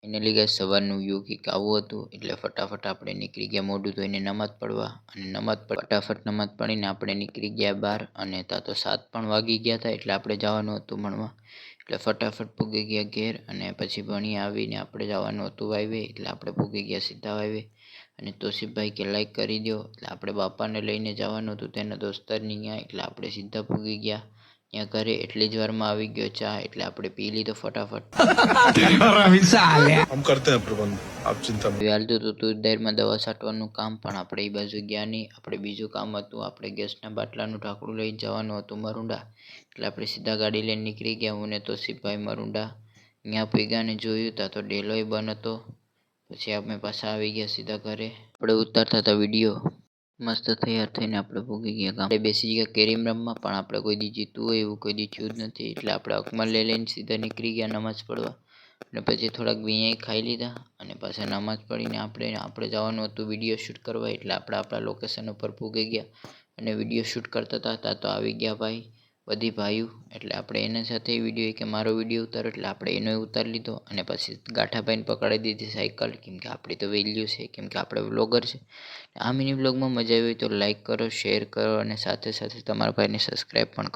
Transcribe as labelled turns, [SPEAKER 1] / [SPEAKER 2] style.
[SPEAKER 1] finally guys સવારનું view કંઈક આવું હતું એટલે ફટાફટ આપણે નીકળી ગયા મોઢું ધોઈને નમાઝ પડવા અને ફટાફટ નમાઝ પડીને આપણે નીકળી ગયા બહાર અને ત્યાં તો 7 પણ વાગી ગયા હતા એટલે આપણે જવાનું હતું ભણવા એટલે ફટાફટ પૂગી ગયા ઘેર અને પછી ભણી આવીને આપણે જવાનું હતું વાયવે એટલે આપણે પૂગી ગયા સીધા વાયવે અને તોસીફભાઈ કે લાઈક કરી દો એટલે આપણે બાપાને લઈને જવાનું હતું તેના દોસ્તારની ત્યાં એટલે આપણે સીધા પૂગી ગયા ત્યાં ઘરે એટલી જ વારમાં આવી ગયો ચા એટલે આપણે પી લીધો ફટાફટ
[SPEAKER 2] हम करते हैं प्रबंध आप चिंता मत
[SPEAKER 1] હાલતું હતું તુરદારમાં દવા છાંટવાનું કામ પણ આપણે એ બાજુ ગયા નહીં આપણે બીજું કામ હતું આપણે ગેસના બાટલાનું ઢાંકણું લઈને જવાનું હતું મરુંડા એટલે આપણે સીધા ગાડી લઈને નીકળી ગયા હું ને તોસીફભાઈ મરુંડા ત્યાં પગ્યા ને જોયું તા તો ડેલોય બંધ હતો પછી આપણે પાછા આવી ગયા સીધા ઘરે આપણે ઉતારતા હતા વિડીયો મસ્ત તૈયાર થઈને આપણે ભૂગી ગયા ગામ આપણે બેસી ગયા કેરીમ રમવા પણ આપણે કોઈ દી જીતવું હોય એવું કોઈ દી થયું જ નથી એટલે આપણે અકમલ લઈને સીધા નીકળી ગયા નમાઝ પડવા અને પછી થોડાક વિયાઈ ખાઈ લીધા અને પાછા નમાઝ પડીને આપણે જવાનું હતું વિડીયો શૂટ કરવા એટલે આપણે આપણા લોકેશન ઉપર પૂગી ગયા અને વિડીયો શૂટ કરતા હતા તો આવી ગયા ભાઈ બધી ભાઈઓ એટલે આપણે એના સાથે વિડીયો કે મારો વિડીયો ઉતારો એટલે આપણે એનો ઉતારી લીધો અને પછી ગાંઠાભાઈને પકડાઈ દીધી સાયકલ કેમ કે આપણી તો વેલ્યુ છે કેમ કે આપણે વ્લોગર છે આ મિની વ્લોગમાં મજા આવી હોય તો લાઈક કરો શેર કરો અને સાથે સાથે તમારા ભાઈને સબસ્ક્રાઈબ પણ કરો